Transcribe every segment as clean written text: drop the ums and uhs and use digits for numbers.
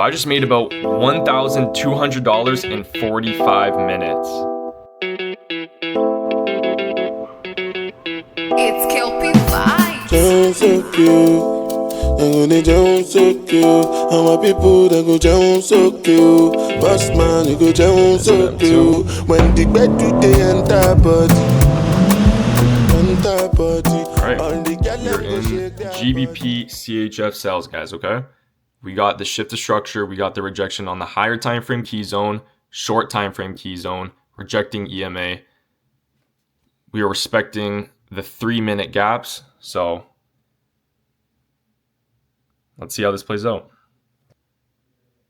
I just made about $1,200 in 45 minutes. It's Kelpie vibes. Sound so cute. I'm gonna jump so cute. All my people that go jump so cute. Boss man, you go jump so cute. When the bed do they enter body. Alright, we're in GBP CHF sales, guys, okay? We got the shift to structure, we got the rejection on the higher time frame key zone, short time frame key zone, rejecting EMA. We are respecting the 3-minute gaps, so let's see how this plays out.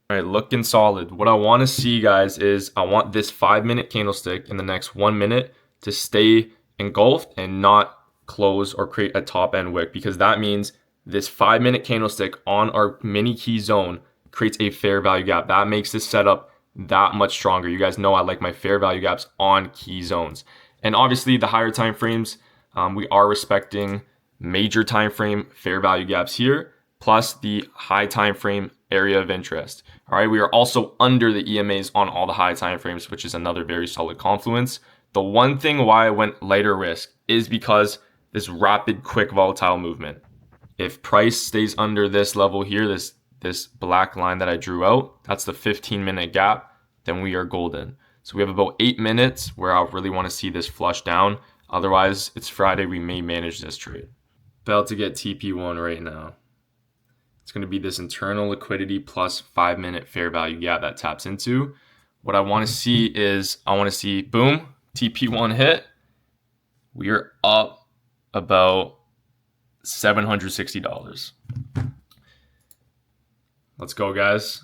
All right, looking solid. What I want to see, guys, is I want this 5-minute candlestick in the next 1 minute to stay engulfed and not close or create a top end wick, because that means this 5-minute candlestick on our mini key zone creates a fair value gap. That makes this setup that much stronger. You guys know I like my fair value gaps on key zones. And obviously the higher time frames, we are respecting major time frame fair value gaps here, plus the high time frame area of interest. All right, we are also under the EMAs on all the high time frames, which is another very solid confluence. The one thing why I went lighter risk is because this rapid, quick, volatile movement. If price stays under this level here, this black line that I drew out, that's the 15-minute gap, then we are golden. So we have about 8 minutes where I really want to see this flush down. Otherwise, it's Friday, we may manage this trade. About to get TP1 right now. It's going to be this internal liquidity plus 5-minute fair value gap that taps into. What I want to see is, I want to see, boom, TP1 hit. We are up about $760. Let's go, guys.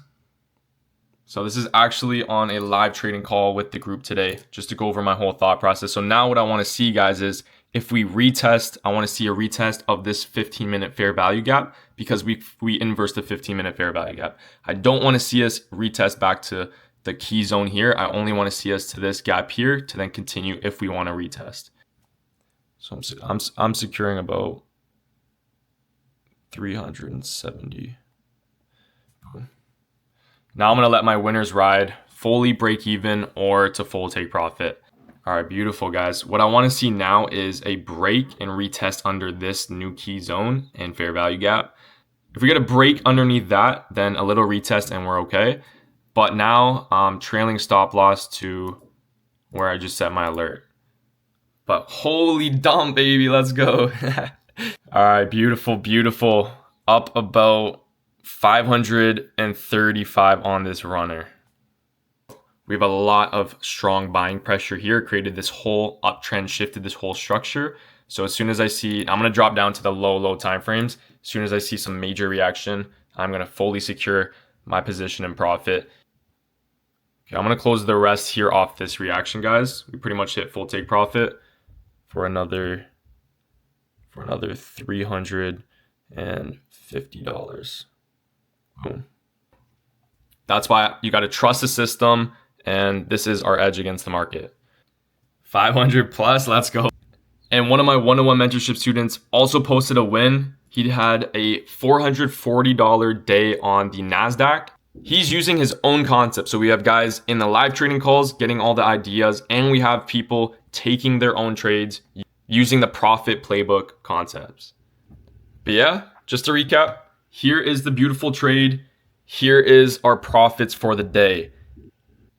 So this is actually on a live trading call with the group today, just to go over my whole thought process. So now what I want to see, guys, is if we retest, I want to see a retest of this 15-minute fair value gap, because we inverse the 15-minute fair value gap. I don't want to see us retest back to the key zone here. I only want to see us to this gap here to then continue if we want to retest. So I'm securing about 370. Now I'm going to let my winners ride, fully break even or to full take profit. All right, beautiful, guys. What I want to see now is a break and retest under this new key zone and fair value gap. If we get a break underneath that, then a little retest and we're okay. But now I'm trailing stop loss to where I just set my alert. But holy dump, baby, let's go. All right, beautiful, beautiful. Up about 535 on this runner. We have a lot of strong buying pressure here, created this whole uptrend, shifted this whole structure. So as soon as I see, I'm going to drop down to the low time frames. As soon as I see some major reaction, I'm going to fully secure my position and profit. Okay, I'm going to close the rest here off this reaction, guys. We pretty much hit full take profit for another $350. Boom. That's why you got to trust the system, and this is our edge against the market. 500 plus, let's go. And one of my one-on-one mentorship students also posted a win. He had a $440 day on the NASDAQ. He's using his own concept. So we have guys in the live trading calls getting all the ideas, and we have people taking their own trades using the profit playbook concepts. But yeah, just to recap, here is the beautiful trade. Here is our profits for the day.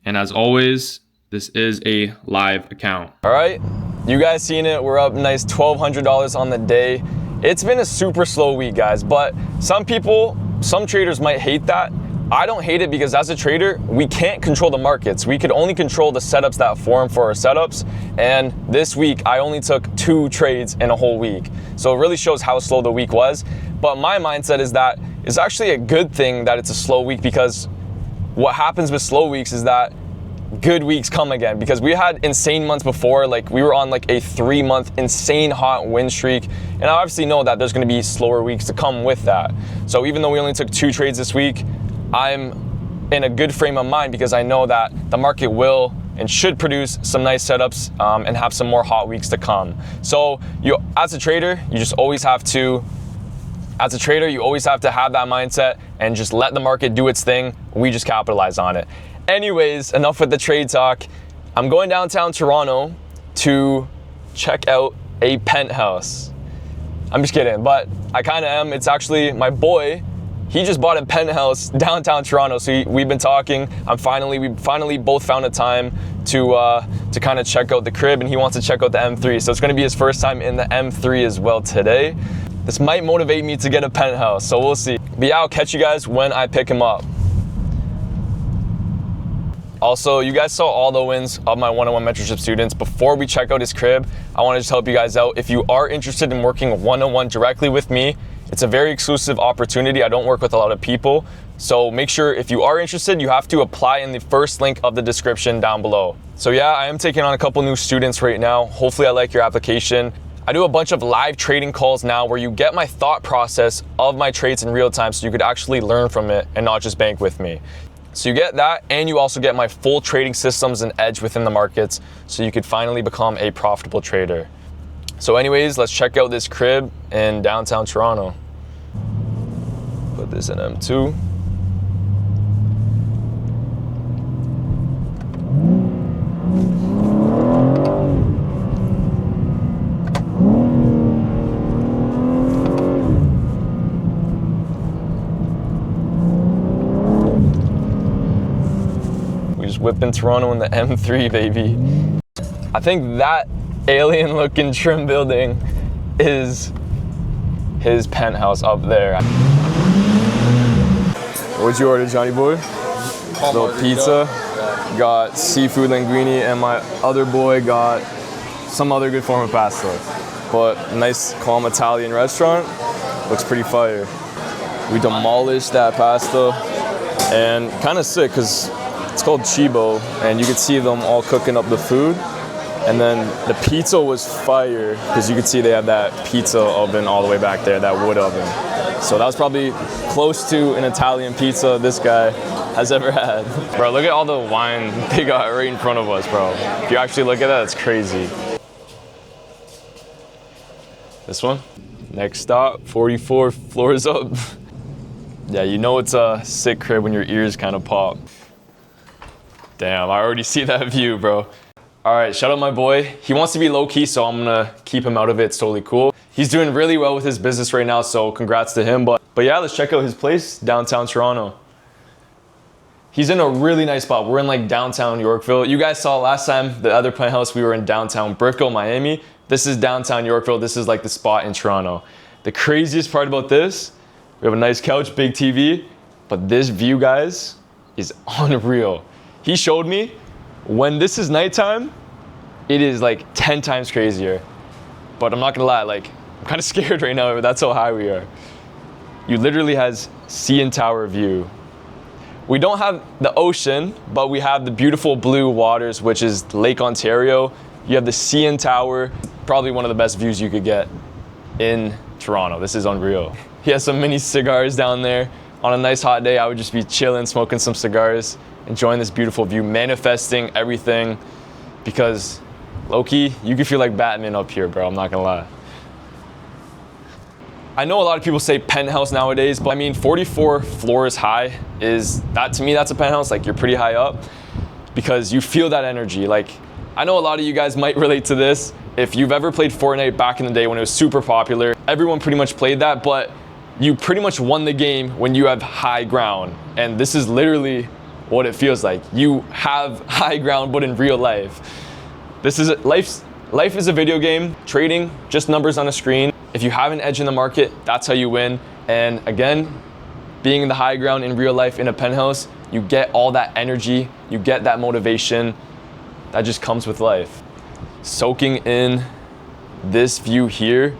And as always, this is a live account. All right, you guys seen it. We're up nice $1,200 on the day. It's been a super slow week, guys, but some traders might hate that. I don't hate it because as a trader, we can't control the markets. We could only control the setups that form for our setups. And this week, I only took 2 trades in a whole week. So it really shows how slow the week was. But my mindset is that it's actually a good thing that it's a slow week, because what happens with slow weeks is that good weeks come again, because we had insane months before. Like we were on like a 3-month insane hot win streak. And I obviously know that there's going to be slower weeks to come with that. So even though we only took 2 trades this week, I'm in a good frame of mind because I know that the market will and should produce some nice setups and have some more hot weeks to come. So as a trader, you just always have to As a trader, you always have to have that mindset and just let the market do its thing. We just capitalize on it. Anyways, enough with the trade talk. I'm going downtown Toronto to check out a penthouse. I'm just kidding, but I kind of am. It's actually my boy. He just bought a penthouse downtown Toronto. So we've been talking. We finally both found a time to kind of check out the crib, and he wants to check out the M3. So it's going to be his first time in the M3 as well today. This might motivate me to get a penthouse, so we'll see. But yeah, I'll catch you guys when I pick him up. Also, you guys saw all the wins of my one-on-one mentorship students. Before we check out his crib, I want to just help you guys out. If you are interested in working one-on-one directly with me, it's a very exclusive opportunity. I don't work with a lot of people. So make sure if you are interested, you have to apply in the first link of the description down below. So yeah, I am taking on a couple new students right now. Hopefully I like your application. I do a bunch of live trading calls now where you get my thought process of my trades in real time so you could actually learn from it and not just bank with me. So you get that, and you also get my full trading systems and edge within the markets so you could finally become a profitable trader. So anyways, let's check out this crib in downtown Toronto. Put this in M2. Whipping Toronto in the M3, baby. I think that alien looking trim building is his penthouse up there. What'd you order, Johnny boy? Little pizza. Got seafood linguine, and my other boy got some other good form of pasta. But nice, calm Italian restaurant. Looks pretty fire. We demolished that pasta, and kind of sick because it's called Chibo, and you could see them all cooking up the food. And then the pizza was fire because you could see they have that pizza oven all the way back there, that wood oven. So that was probably close to an Italian pizza this guy has ever had. Bro, look at all the wine they got right in front of us, bro. If you actually look at that, it's crazy. This one, next stop, 44 floors up. Yeah, you know it's a sick crib when your ears kind of pop. Damn, I already see that view, bro. All right, shout out my boy. He wants to be low-key, so I'm gonna keep him out of it. It's totally cool. He's doing really well with his business right now, so congrats to him. But yeah, let's check out his place, downtown Toronto. He's in a really nice spot. We're in like downtown Yorkville. You guys saw last time, the other penthouse, we were in downtown Brickell, Miami. This is downtown Yorkville. This is like the spot in Toronto. The craziest part about this, we have a nice couch, big TV, but this view, guys, is unreal. He showed me when this is nighttime, it is like 10 times crazier. But I'm not gonna lie, like I'm kind of scared right now, but that's how high we are. You literally has CN Tower view. We don't have the ocean, but we have the beautiful blue waters, which is Lake Ontario. You have the CN Tower, probably one of the best views you could get in Toronto. This is unreal. He has some mini cigars down there. On a nice hot day, I would just be chilling, smoking some cigars, enjoying this beautiful view, manifesting everything, because low-key, you can feel like Batman up here, bro. I'm not gonna lie. I know a lot of people say penthouse nowadays, but I mean 44 floors high is that, to me, that's a penthouse. Like, you're pretty high up because you feel that energy. Like, I know a lot of you guys might relate to this. If you've ever played Fortnite back in the day when it was super popular, everyone pretty much played that, but you pretty much won the game when you have high ground. And this is literally what it feels like. You have high ground, but in real life. This is life is a video game. Trading, just numbers on a screen. If you have an edge in the market, that's how you win. And again, being in the high ground in real life in a penthouse, you get all that energy, you get that motivation that just comes with life. Soaking in this view here,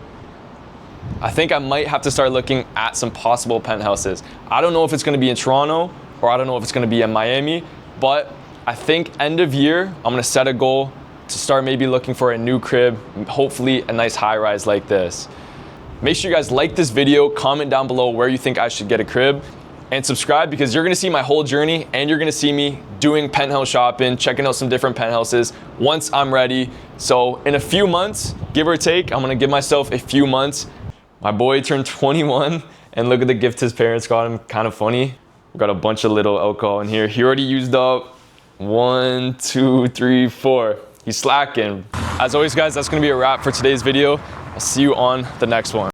I think I might have to start looking at some possible penthouses. I don't know if it's gonna be in Toronto or I don't know if it's gonna be in Miami, but I think end of year, I'm gonna set a goal to start maybe looking for a new crib, hopefully a nice high rise like this. Make sure you guys like this video, comment down below where you think I should get a crib, and subscribe because you're gonna see my whole journey and you're gonna see me doing penthouse shopping, checking out some different penthouses once I'm ready. So in a few months, give or take, I'm gonna give myself a few months. My boy turned 21 and look at the gift his parents got him. Kind of funny. We got a bunch of little alcohol in here. He already used up 1, 2, 3, 4. He's slacking. As always, guys, that's gonna be a wrap for today's video. I'll see you on the next one.